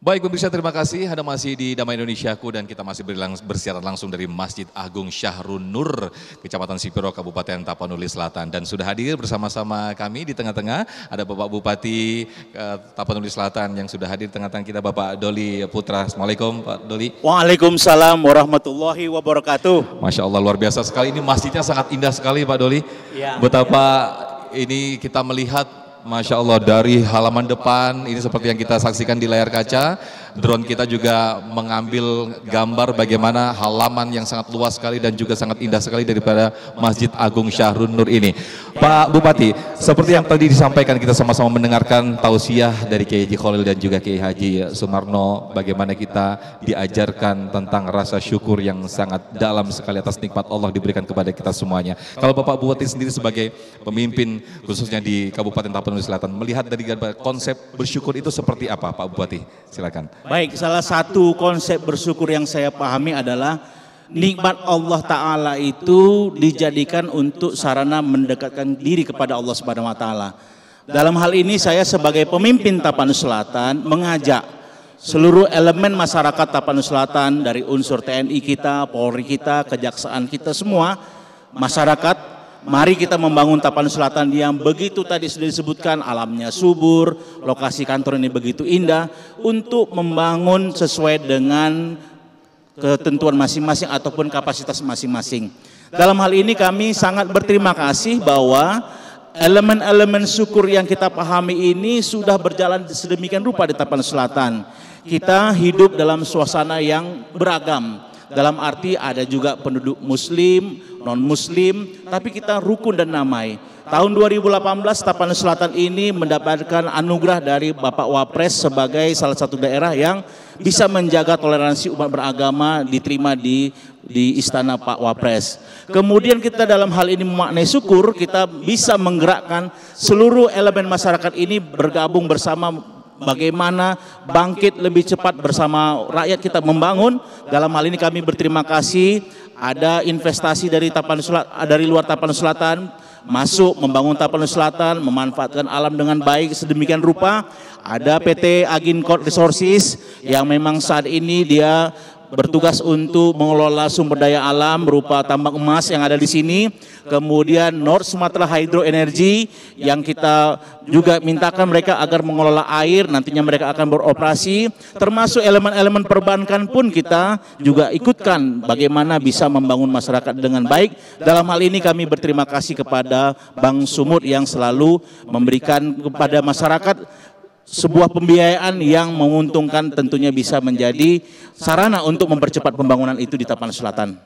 Baik pemirsa, terima kasih. Anda masih di Damai Indonesiaku dan kita masih bersiaran langsung dari Masjid Agung Syahrun Nur, Kecamatan Sipiro, Kabupaten Tapanuli Selatan. Dan sudah hadir bersama-sama kami di tengah-tengah, ada Bapak Bupati Tapanuli Selatan yang sudah hadir di tengah-tengah kita, Bapak Doli Putra. Assalamualaikum Pak Doli. Waalaikumsalam warahmatullahi wabarakatuh. Masya Allah, luar biasa sekali. Ini masjidnya sangat indah sekali Pak Doli. Ya, Betapa ini kita melihat, Masya Allah, dari halaman depan ini seperti yang kita saksikan di layar kaca, drone kita juga mengambil gambar bagaimana halaman yang sangat luas sekali dan juga sangat indah sekali daripada Masjid Agung Syahrun Nur ini. Pak Bupati, seperti yang tadi disampaikan, kita sama-sama mendengarkan tausiah dari Kiai Haji Khalil dan juga Kiai Haji Sumarno, bagaimana kita diajarkan tentang rasa syukur yang sangat dalam sekali atas nikmat Allah diberikan kepada kita semuanya. Kalau Bapak Bupati sendiri sebagai pemimpin khususnya di Kabupaten Tapanuli Selatan, melihat dari konsep bersyukur itu seperti apa Pak Bupati? Silakan. Baik, salah satu konsep bersyukur yang saya pahami adalah nikmat Allah Ta'ala itu dijadikan untuk sarana mendekatkan diri kepada Allah Subhanahu Wa Ta'ala. Dalam hal ini saya sebagai pemimpin Tapanuli Selatan mengajak seluruh elemen masyarakat Tapanuli Selatan, dari unsur TNI kita, Polri kita, Kejaksaan kita semua, masyarakat, mari kita membangun Tapanuli Selatan yang begitu tadi sudah disebutkan, alamnya subur, lokasi kantor ini begitu indah, untuk membangun sesuai dengan ketentuan masing-masing ataupun kapasitas masing-masing. Dalam hal ini kami sangat berterima kasih bahwa elemen-elemen syukur yang kita pahami ini sudah berjalan sedemikian rupa di Tapanuli Selatan. Kita hidup dalam suasana yang beragam. Dalam arti ada juga penduduk muslim, non-muslim, tapi kita rukun dan damai. Tahun 2018 Tapanuli Selatan ini mendapatkan anugerah dari Bapak Wapres sebagai salah satu daerah yang bisa menjaga toleransi umat beragama, diterima di istana Pak Wapres. Kemudian kita dalam hal ini memaknai syukur, kita bisa menggerakkan seluruh elemen masyarakat ini bergabung bersama, bagaimana bangkit lebih cepat bersama rakyat kita membangun. Dalam hal ini kami berterima kasih ada investasi dari Tapanuli Selatan, dari luar Tapanuli Selatan masuk membangun Tapanuli Selatan, memanfaatkan alam dengan baik sedemikian rupa. Ada PT Agincourt Resources yang memang saat ini dia bertugas untuk mengelola sumber daya alam berupa tambang emas yang ada di sini. Kemudian North Sumatra Hydro Energy yang kita juga mintakan mereka agar mengelola air, nantinya mereka akan beroperasi. Termasuk elemen-elemen perbankan pun kita juga ikutkan bagaimana bisa membangun masyarakat dengan baik. Dalam hal ini kami berterima kasih kepada Bank Sumut yang selalu memberikan kepada masyarakat sebuah pembiayaan yang menguntungkan, tentunya bisa menjadi sarana untuk mempercepat pembangunan itu di Tapanuli Selatan.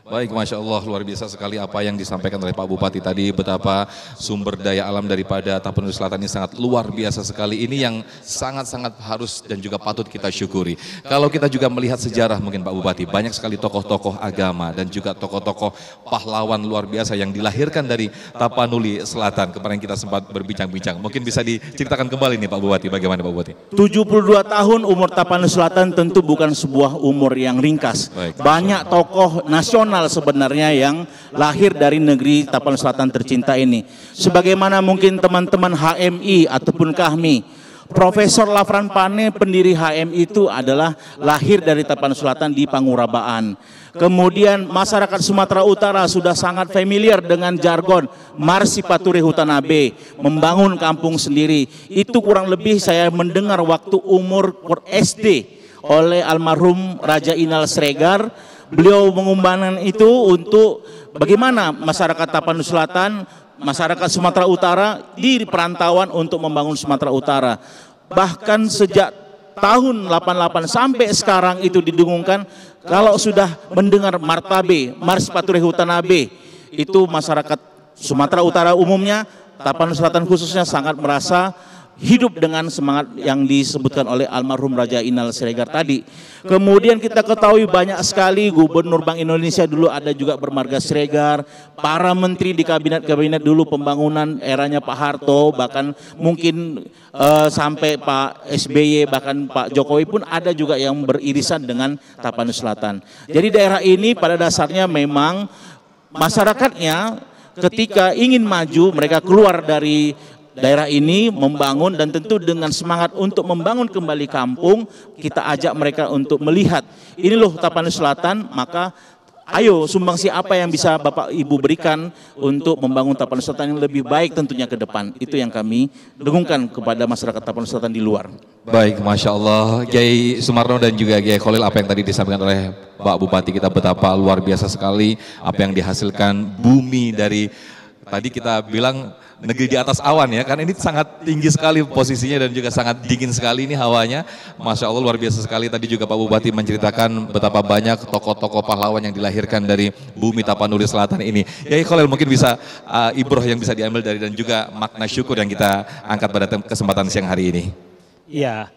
Baik, Masya Allah, luar biasa sekali apa yang disampaikan oleh Pak Bupati tadi, betapa sumber daya alam daripada Tapanuli Selatan ini sangat luar biasa sekali. Ini yang sangat-sangat harus dan juga patut kita syukuri. Kalau kita juga melihat sejarah mungkin Pak Bupati, banyak sekali tokoh-tokoh agama dan juga tokoh-tokoh pahlawan luar biasa yang dilahirkan dari Tapanuli Selatan. Kemarin kita sempat berbincang-bincang, mungkin bisa diceritakan kembali nih Pak Bupati, bagaimana Pak Bupati? 72 tahun umur Tapanuli Selatan tentu bukan sebuah umur yang ringkas. Baik, banyak tokoh nasional sebenarnya yang lahir dari negeri Tapanuli Selatan tercinta ini. Sebagaimana mungkin teman-teman HMI ataupun kami, Profesor Lafran Pane pendiri HMI itu adalah lahir dari Tapanuli Selatan di Pangurabaan. Kemudian masyarakat Sumatera Utara sudah sangat familiar dengan jargon Marsipaturi Hutanabe, membangun kampung sendiri. Itu kurang lebih saya mendengar waktu umur SD oleh almarhum Raja Inal Sregar. Beliau mengumandangkan itu untuk bagaimana masyarakat Tapanuli Selatan, masyarakat Sumatera Utara di perantauan untuk membangun Sumatera Utara. Bahkan sejak tahun 88 sampai sekarang itu didengungkan, kalau sudah mendengar Martabe, Marsipaturi Hutanabe, itu masyarakat Sumatera Utara umumnya, Tapanuli Selatan khususnya sangat merasa hidup dengan semangat yang disebutkan oleh almarhum Raja Inal Siregar tadi. Kemudian kita ketahui banyak sekali Gubernur Bank Indonesia dulu ada juga bermarga Siregar, para menteri di kabinet-kabinet dulu pembangunan eranya Pak Harto, bahkan mungkin sampai Pak SBY, bahkan Pak Jokowi pun ada juga yang beririsan dengan Tapanuli Selatan. Jadi daerah ini pada dasarnya memang masyarakatnya ketika ingin maju, mereka keluar dari daerah ini membangun, dan tentu dengan semangat untuk membangun kembali kampung, kita ajak mereka untuk melihat ini loh Tapanuli Selatan. Maka ayo sumbangsi apa yang bisa Bapak Ibu berikan untuk membangun Tapanuli Selatan yang lebih baik tentunya ke depan. Itu yang kami dengungkan kepada masyarakat Tapanuli Selatan di luar. Baik, Masya Allah, Kiai Sumarno dan juga Kiai Khalil, apa yang tadi disampaikan oleh Pak Bupati kita betapa luar biasa sekali apa yang dihasilkan bumi dari, tadi kita bilang negeri di atas awan ya, kan ini sangat tinggi sekali posisinya dan juga sangat dingin sekali ini hawanya. Masya Allah luar biasa sekali. Tadi juga Pak Bupati menceritakan betapa banyak tokoh-tokoh pahlawan yang dilahirkan dari bumi Tapanuli Selatan ini. Ya Khalil, mungkin bisa ibroh yang bisa diambil dari dan juga makna syukur yang kita angkat pada kesempatan siang hari ini. Iya,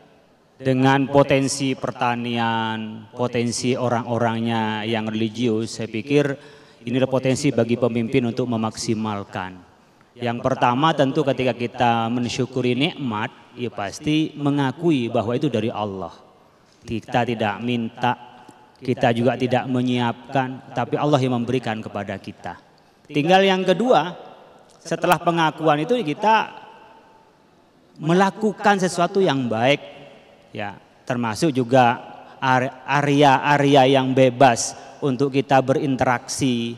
dengan potensi pertanian, potensi orang-orangnya yang religius, saya pikir ini adalah potensi bagi pemimpin untuk memaksimalkan. Yang pertama tentu ketika kita mensyukuri nikmat, ya pasti mengakui bahwa itu dari Allah. Kita tidak minta, kita juga tidak menyiapkan, tapi Allah yang memberikan kepada kita. Tinggal yang kedua, setelah pengakuan itu kita melakukan sesuatu yang baik, ya termasuk juga area-area yang bebas untuk kita berinteraksi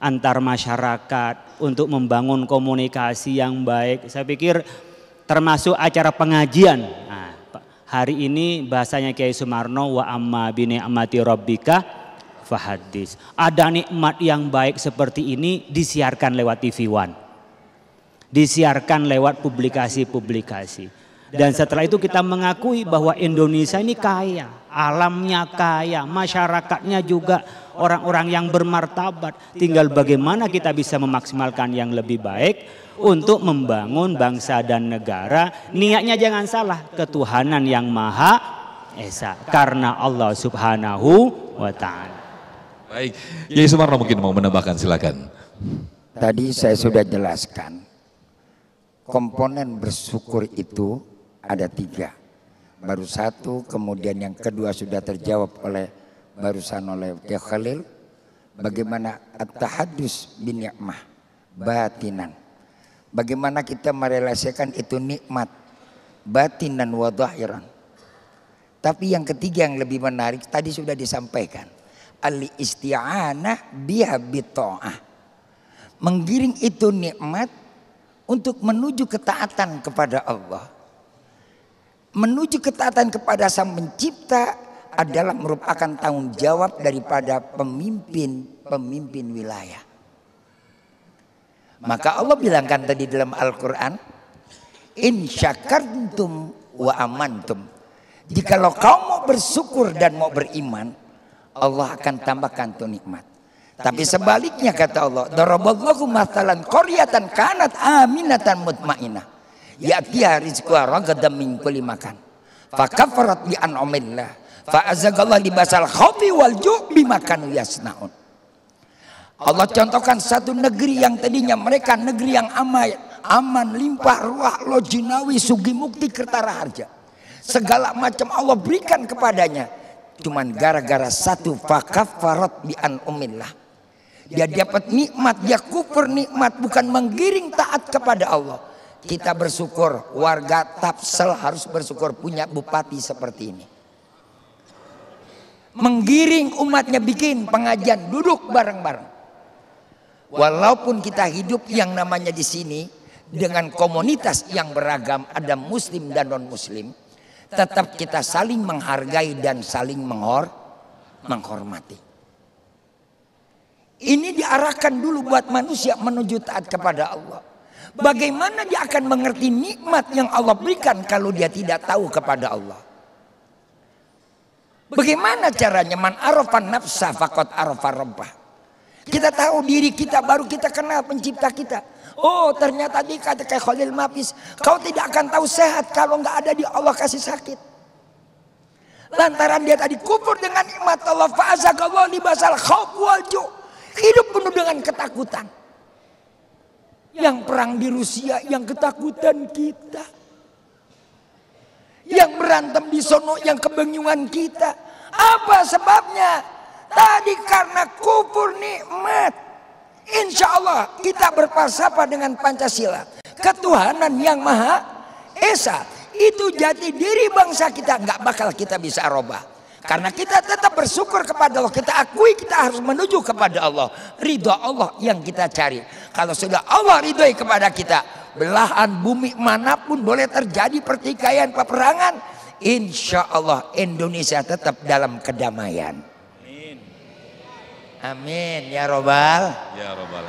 antar masyarakat, untuk membangun komunikasi yang baik. Saya pikir termasuk acara pengajian. Nah, hari ini bahasanya Kiai Sumarno, wa amma bi ni'mati rabbika fahadis. Ada nikmat yang baik seperti ini disiarkan lewat TV One. Disiarkan lewat publikasi-publikasi. Dan setelah itu kita mengakui bahwa Indonesia ini kaya, alamnya kaya, masyarakatnya juga orang-orang yang bermartabat. Tinggal bagaimana kita bisa memaksimalkan yang lebih baik untuk membangun bangsa dan negara. Niatnya jangan salah, ketuhanan yang Maha Esa, karena Allah Subhanahu wa Ta'ala. Baik, Kiai Sumarno mungkin mau menambahkan, silakan. Tadi saya sudah jelaskan, komponen bersyukur itu ada 3. Baru 1, kemudian yang kedua sudah terjawab oleh barusan oleh Kiai Khalil. Bagaimana at-tahaddus bin ni'mah batinan. Bagaimana kita merelasikan itu nikmat batinan wa zahiran. Tapi yang ketiga yang lebih menarik tadi sudah disampaikan. Al-isti'anah biha bita'ah. Menggiring itu nikmat untuk menuju ketaatan kepada Allah. Menuju ketaatan kepada Sang Pencipta adalah merupakan tanggung jawab daripada pemimpin wilayah. Maka Allah bilangkan tadi dalam Al-Quran, in syakartum wa amantum. Jikalau kau mau bersyukur dan mau beriman, Allah akan tambahkan tuh nikmat. Tapi sebaliknya kata Allah, daraballahu mathalan qaryatan kanat aminatan mutmainah ya'tiha rizquha ragadan min kulli makan fakafarat bi an'amillah fa azagallahu libasal khawfi wal ju' bima kanu yasnaun. Allah contohkan satu negeri yang tadinya mereka negeri yang aman, limpah ruah, lojinawi, sugi mukti, kertara harja. Segala macam Allah berikan kepadanya. Cuman gara-gara satu fakafarat bi an'amillah. Dia dapat nikmat, dia kufur nikmat, bukan menggiring taat kepada Allah. Kita bersyukur, warga Tapsel harus bersyukur punya bupati seperti ini. Menggiring umatnya, bikin pengajian, duduk bareng-bareng. Walaupun kita hidup yang namanya di sini dengan komunitas yang beragam, ada muslim dan non muslim, tetap kita saling menghargai dan saling menghormati. Ini diarahkan dulu buat manusia menuju taat kepada Allah. Bagaimana dia akan mengerti nikmat yang Allah berikan kalau dia tidak tahu kepada Allah? Bagaimana caranya? Man arafan nafsa faqad arafa rabbah. Kita tahu diri kita baru kita kenal pencipta kita. Oh ternyata dia kata kayak Khalil Mafis, kau tidak akan tahu sehat kalau nggak ada di Allah kasih sakit. Lantaran dia tadi kufur dengan nikmat Allah, fa'azagallahu libasal khawf wal ju'. Hidup penuh dengan ketakutan. Yang perang di Rusia, yang ketakutan kita. Yang berantem di sono, yang kebingungan kita. Apa sebabnya? Tadi karena kufur nikmat. Insya Allah kita berfalsafah dengan Pancasila. ketuhanan yang Maha Esa. Itu jati diri bangsa kita, nggak bakal kita bisa robah. Karena kita tetap bersyukur kepada Allah, kita akui kita harus menuju kepada Allah. Ridho Allah yang kita cari. Kalau sudah Allah ridhoi kepada kita, belahan bumi manapun boleh terjadi pertikaian, peperangan, insya Allah Indonesia tetap dalam kedamaian. Amin. Amin ya Robbal. Ya Robbal.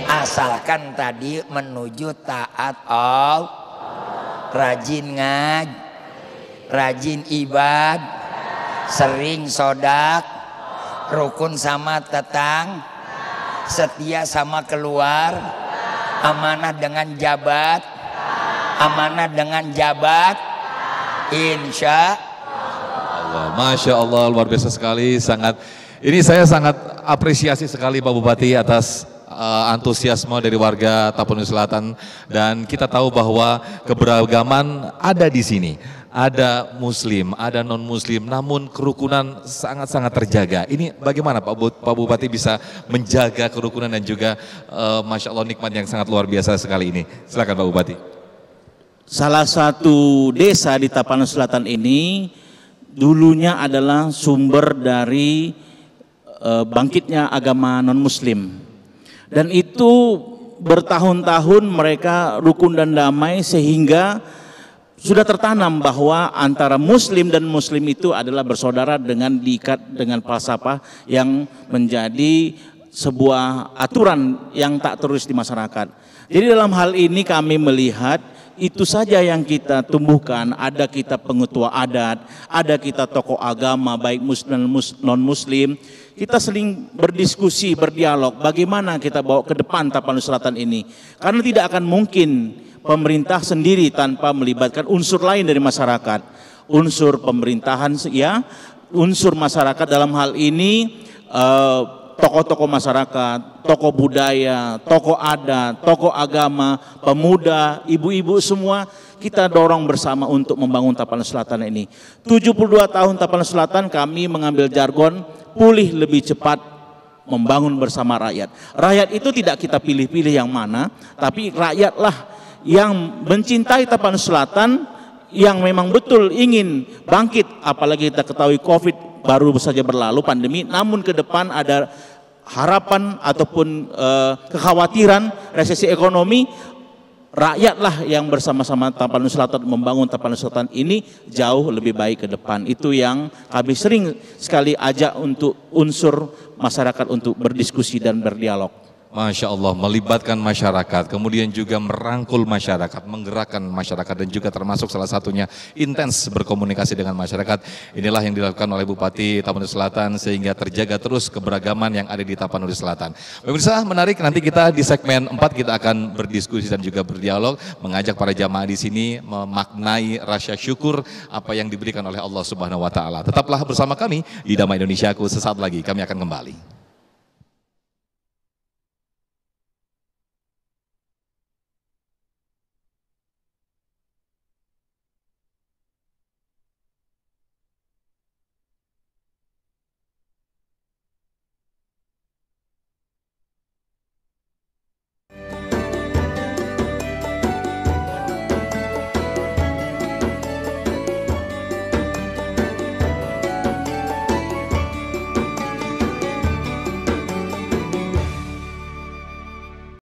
Asalkan tadi menuju taat Allah, rajin ngaji, rajin ibad, sering sodak, rukun sama tetang, setia sama keluar, amanah dengan jabat, amanah dengan jabat, insya Allah. Masya Allah, luar biasa sekali. Ini saya sangat apresiasi sekali Pak Bupati atas antusiasme dari warga Tapanuli Selatan, dan kita tahu bahwa keberagaman ada di sini. Ada muslim, ada non muslim, namun kerukunan sangat-sangat terjaga. Ini bagaimana Pak Bupati bisa menjaga kerukunan dan juga Masya Allah nikmat yang sangat luar biasa sekali ini. Silakan Pak Bupati. Salah satu desa di Tapanuli Selatan ini dulunya adalah sumber dari bangkitnya agama non muslim. Dan itu bertahun-tahun mereka rukun dan damai, sehingga sudah tertanam bahwa antara muslim dan muslim itu adalah bersaudara dengan diikat dengan falsafah yang menjadi sebuah aturan yang tak terus di masyarakat. Jadi dalam hal ini kami melihat itu saja yang kita tumbuhkan. Ada kita pengetua adat, ada kita tokoh agama baik muslim dan non muslim. Kita sering berdiskusi, berdialog bagaimana kita bawa ke depan Tapanuli Selatan ini. Karena tidak akan mungkin pemerintah sendiri tanpa melibatkan unsur lain dari masyarakat. Unsur pemerintahan ya, unsur masyarakat dalam hal ini tokoh-tokoh masyarakat, tokoh budaya, tokoh adat, tokoh agama, pemuda, ibu-ibu semua kita dorong bersama untuk membangun Tapanuli Selatan ini. 72 tahun Tapanuli Selatan kami mengambil jargon pulih lebih cepat, membangun bersama rakyat. Rakyat itu tidak kita pilih-pilih yang mana, tapi rakyatlah yang mencintai Tapanuli Selatan, yang memang betul ingin bangkit. Apalagi kita ketahui COVID baru saja berlalu, pandemi, namun ke depan ada harapan ataupun kekhawatiran resesi ekonomi. Rakyatlah yang bersama-sama Tapanuli Selatan membangun Tapanuli Selatan ini jauh lebih baik ke depan. Itu yang kami sering sekali ajak untuk unsur masyarakat untuk berdiskusi dan berdialog. Masya Allah, melibatkan masyarakat, kemudian juga merangkul masyarakat, menggerakkan masyarakat, dan juga termasuk salah satunya intens berkomunikasi dengan masyarakat. Inilah yang dilakukan oleh Bupati Tapanuli Selatan sehingga terjaga terus keberagaman yang ada di Tapanuli Selatan. Pemirsa, menarik, nanti kita di segmen 4 kita akan berdiskusi dan juga berdialog, mengajak para jamaah di sini memaknai rasa syukur apa yang diberikan oleh Allah Subhanahu wa taala. Tetaplah bersama kami di Damai Indonesiaku, sesaat lagi kami akan kembali.